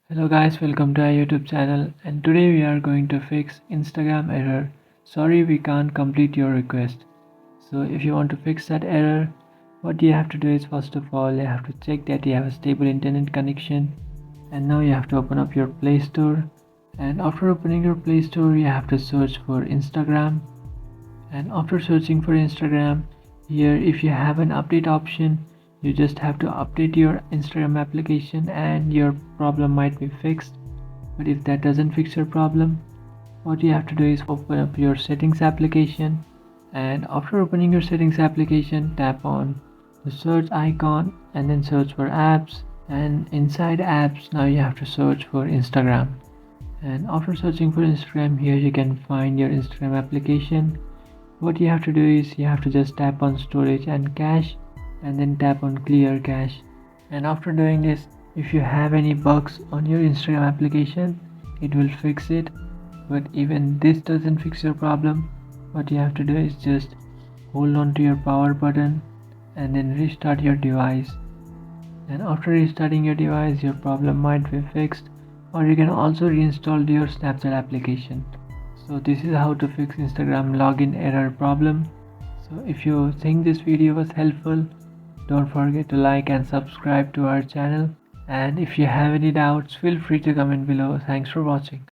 Hello guys, welcome to our YouTube channel, and today we are going to fix Instagram error. Sorry, we can't complete your request. So if you want to fix that error, what you have to do is, first of all, you have to check that you have a stable internet connection. And now you have to open up your Play Store, and after opening your Play Store you have to search for Instagram. And after searching for Instagram, here if you have an update option, you just have to update your Instagram application and your problem might be fixed. But if that doesn't fix your problem, what you have to do is open up your settings application, and after opening your settings application, tap on the search icon and then search for apps. And inside apps, now you have to search for Instagram. And after searching for Instagram, here you can find your Instagram application. What you have to do is, you have to just tap on storage and cache and then tap on clear cache. And after doing this, if you have any bugs on your Instagram application, it will fix it. But even this doesn't fix your problem, what you have to do is just hold on to your power button and then restart your device. And after restarting your device, your problem might be fixed, or you can also reinstall your Snapchat application. So this is how to fix Instagram login error problem. So if you think this video was helpful, don't forget to like and subscribe to our channel. And if you have any doubts, feel free to comment below. Thanks for watching.